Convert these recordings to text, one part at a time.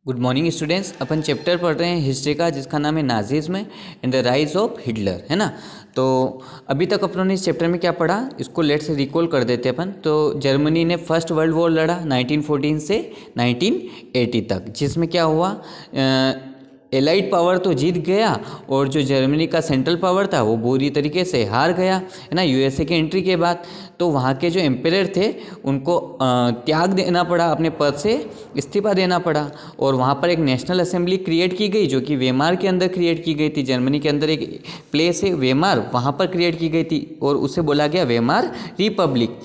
Good morning students. अपन chapter पढ़ रहे हैं हिस्ट्री का, जिसका नाम है Nazism and the rise of Hitler, है ना। तो अभी तक अपनों ने इस चैप्टर में क्या पढ़ा, इसको लेट से रिकॉल कर देते अपन। तो जर्मनी ने फर्स्ट वर्ल्ड वॉर लड़ा 1914 से 1980 तक, जिसमें क्या हुआ, एलाइड पावर तो जीत गया और जो जर्मनी का सेंट्रल पावर था वो बुरी तरीके से हार गया, है ना। यूएसए के एंट्री के बाद तो वहाँ के जो एम्परर थे उनको त्याग देना पड़ा, अपने पद से इस्तीफा देना पड़ा, और वहाँ पर एक नेशनल असेंबली क्रिएट की गई जो कि वेमार के अंदर क्रिएट की गई थी। जर्मनी के अंदर एक प्लेस है वेमार, वहाँ पर क्रिएट की गई थी और उसे बोला गया वेमार रिपब्लिक।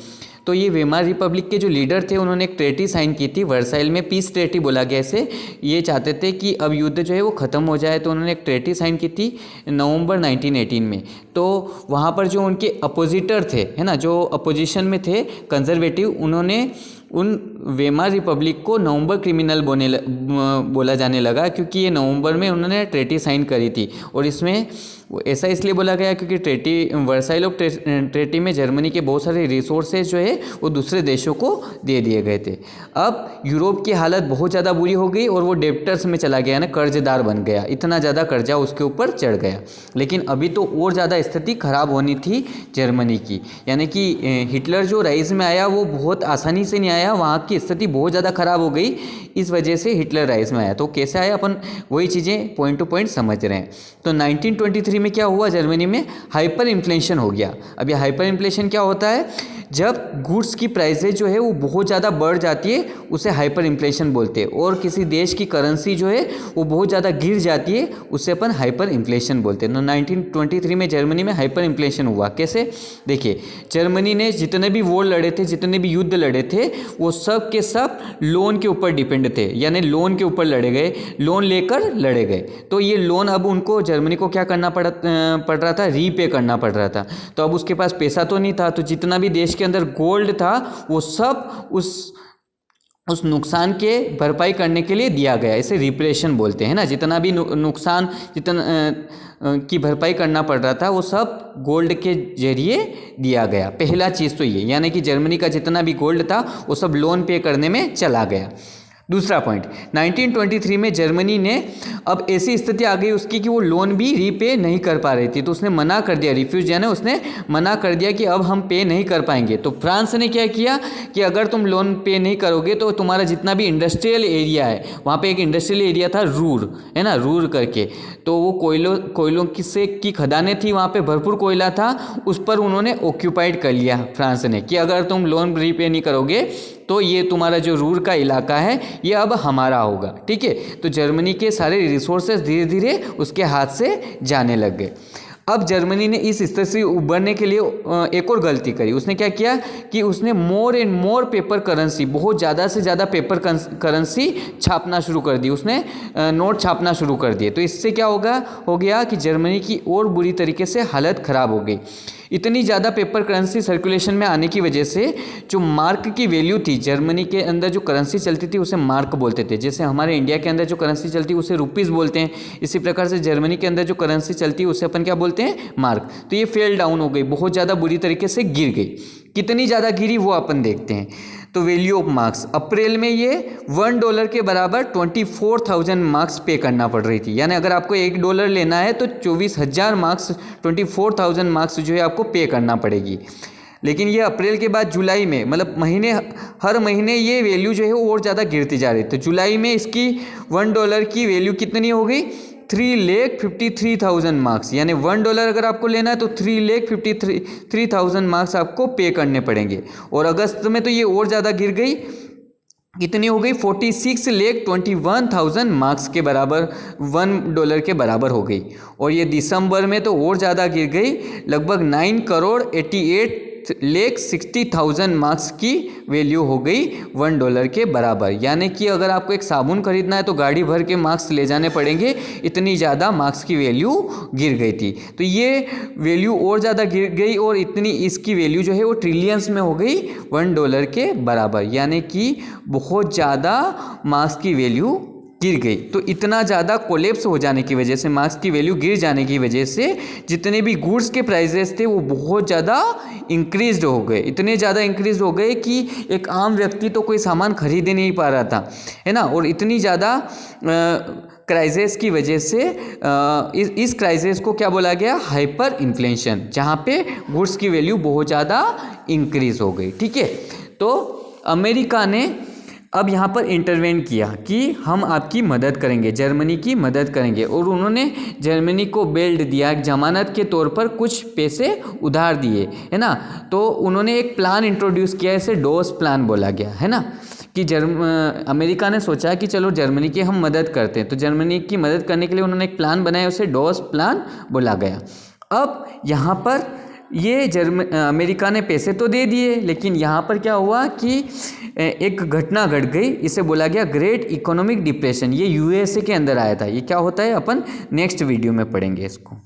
तो ये वेमार रिपब्लिक के जो लीडर थे उन्होंने एक ट्रेटी साइन की थी, वर्साइल में पीस ट्रेटी बोला गया इसे। ये चाहते थे कि अब युद्ध जो है वो ख़त्म हो जाए, तो उन्होंने एक ट्रेटी साइन की थी नवंबर 1918 में। तो वहाँ पर जो उनके अपोजिटर थे, है ना, जो अपोजिशन में थे कंजर्वेटिव, उन्होंने उन वेमार रिपब्लिक को नवंबर क्रिमिनल बोला जाने लगा, क्योंकि ये नवंबर में उन्होंने ट्रेटी साइन करी थी। और इसमें ऐसा इसलिए बोला गया क्योंकि वर्साइल ऑफ ट्रेटी में जर्मनी के बहुत सारे रिसोर्सेज जो है वो दूसरे देशों को दे दिए गए थे। अब यूरोप की हालत बहुत ज़्यादा बुरी हो गई और वो डेब्टर्स में चला गया ना, कर्जदार बन गया, इतना ज़्यादा कर्जा उसके ऊपर चढ़ गया। लेकिन अभी तो और ज़्यादा स्थिति खराब होनी थी जर्मनी की, यानी कि हिटलर जो राइज में आया वो बहुत आसानी से नहीं आया, वहाँ की स्थिति बहुत ज़्यादा खराब हो गई, इस वजह से हिटलर राइज में आया। तो कैसे आया, अपन वही चीज़ें पॉइंट टू पॉइंट समझ रहे हैं। तो 1923 में क्या हुआ, जर्मनी में हाइपर इन्फ्लेशन हो गया। अब ये हाइपर इन्फ्लेशन क्या होता है, जब गुड्स की प्राइसेज जो है वो बहुत ज़्यादा बढ़ जाती है, उसे हाइपर इन्फ्लेशन बोलते हैं। और किसी देश की करेंसी जो है वो बहुत ज़्यादा गिर जाती है, उससे अपन हाइपर इन्फ्लेशन बोलते हैं। तो 1923 में जर्मनी में हाइपर इन्फ्लेशन हुआ। कैसे, देखिए, जर्मनी ने जितने भी वॉर लड़े थे, जितने भी युद्ध लड़े थे, वो सब के सब लोन के ऊपर डिपेंड थे, यानी लोन के ऊपर लड़े गए, लोन लेकर लड़े गए। तो ये लोन अब उनको, जर्मनी को क्या करना पड़ रहा था, रीपे करना पड़ रहा था। तो अब उसके पास पैसा तो नहीं था, तो जितना भी देश के अंदर गोल्ड था वो सब उस नुकसान के भरपाई करने के लिए दिया गया। इसे रिपरेशन बोलते हैं ना। जितना भी नुकसान की भरपाई करना पड़ रहा था वो सब गोल्ड के जरिए दिया गया। पहला चीज़ तो ये, यानी कि जर्मनी का जितना भी गोल्ड था वो सब लोन पे करने में चला गया। दूसरा पॉइंट, 1923 में जर्मनी ने अब ऐसी स्थिति आ गई उसकी कि वो लोन भी रीपे नहीं कर पा रही थी, तो उसने मना कर दिया, रिफ्यूज यानी उसने मना कर दिया कि अब हम पे नहीं कर पाएंगे। तो फ्रांस ने क्या किया कि अगर तुम लोन पे नहीं करोगे तो तुम्हारा जितना भी इंडस्ट्रियल एरिया है, वहाँ पे एक इंडस्ट्रियल एरिया था रूर, है ना, रूर करके, तो वो कोयलों की खदानें थी, वहाँ पे भरपूर कोयला था, उस पर उन्होंने ऑक्यूपाइड कर लिया फ्रांस ने, कि अगर तुम लोन रीपे नहीं करोगे तो ये तुम्हारा जो रूर का इलाका है ये अब हमारा होगा। ठीक है, तो जर्मनी के सारे रिसोर्सेज धीरे धीरे उसके हाथ से जाने लग गए। अब जर्मनी ने इस स्थिति से उभरने के लिए एक और गलती करी। उसने क्या किया कि उसने more and more paper currency, बहुत ज़्यादा से ज़्यादा पेपर करेंसी छापना शुरू कर दी, उसने नोट छापना शुरू कर दिए। तो इससे क्या हो गया कि जर्मनी की और बुरी तरीके से हालत ख़राब हो गई। इतनी ज़्यादा पेपर करेंसी सर्कुलेशन में आने की वजह से जो मार्क की वैल्यू थी, जर्मनी के अंदर जो करेंसी चलती थी उसे मार्क बोलते थे। जैसे हमारे इंडिया के अंदर जो करेंसी चलती है उसे रुपीज़ बोलते हैं, इसी प्रकार से जर्मनी के अंदर जो करेंसी चलती है उसे अपन क्या बोलते हैं, मार्क। तो ये फेल डाउन हो गई, बहुत ज़्यादा बुरी तरीके से गिर गई। कितनी ज़्यादा गिरी वो अपन देखते हैं। तो वैल्यू ऑफ मार्क्स, अप्रैल में ये $1 के बराबर 24,000 मार्क्स पे करना पड़ रही थी, यानी अगर आपको $1 लेना है तो 24,000 मार्क्स, 24,000 मार्क्स जो है आपको पे करना पड़ेगी। लेकिन ये अप्रैल के बाद जुलाई में, मतलब हर महीने ये वैल्यू जो है वो और ज़्यादा गिरती जा रही थी। तो जुलाई में इसकी $1 की वैल्यू कितनी हो गई, 3,53,000 मार्क्स, यानी $1 अगर आपको लेना है तो 3,53,000 मार्क्स आपको पे करने पड़ेंगे। और अगस्त में तो ये और ज़्यादा गिर गई, कितनी हो गई, 46,21,000 मार्क्स के बराबर, $1 के बराबर हो गई। और ये दिसंबर में तो और ज़्यादा गिर गई, लगभग 9,88,60,000 मार्क्स की वैल्यू हो गई $1 के बराबर। यानी कि अगर आपको एक साबुन खरीदना है तो गाड़ी भर के मार्क्स ले जाने पड़ेंगे, इतनी ज़्यादा मार्क्स की वैल्यू गिर गई थी। तो ये वैल्यू और ज़्यादा गिर गई और इतनी इसकी वैल्यू जो है वो ट्रिलियंस में हो गई $1 के बराबर, यानी कि बहुत ज़्यादा मार्क्स की वैल्यू गिर गई। तो इतना ज़्यादा कोलेप्स हो जाने की वजह से, मार्क्स की वैल्यू गिर जाने की वजह से जितने भी गुड्स के प्राइजेस थे वो बहुत ज़्यादा इंक्रीज हो गए, इतने ज़्यादा इंक्रीज हो गए कि एक आम व्यक्ति तो कोई सामान खरीद ही नहीं पा रहा था, है ना। और इतनी ज़्यादा क्राइसिस की वजह से इस क्राइसिस को क्या बोला गया, हाइपर इन्फ्लेशन, जहाँ पे गुड्स की वैल्यू बहुत ज़्यादा इंक्रीज हो गई। ठीक है, तो अमेरिका ने अब यहाँ पर इंटरवेन किया कि हम आपकी मदद करेंगे, जर्मनी की मदद करेंगे, और उन्होंने जर्मनी को बेल्ट दिया, एक जमानत के तौर पर कुछ पैसे उधार दिए, है ना। तो उन्होंने एक प्लान इंट्रोड्यूस किया, इसे डॉस प्लान बोला गया, है ना, कि अमेरिका ने सोचा कि चलो जर्मनी की हम मदद करते हैं, तो जर्मनी की मदद करने के लिए उन्होंने एक प्लान बनाया, उसे डॉस प्लान बोला गया। अब यहाँ पर ये अमेरिका ने पैसे तो दे दिए, लेकिन यहाँ पर क्या हुआ कि एक घटना घट गई, इसे बोला गया ग्रेट इकोनॉमिक डिप्रेशन। ये यूएसए के अंदर आया था। ये क्या होता है अपन नेक्स्ट वीडियो में पढ़ेंगे इसको।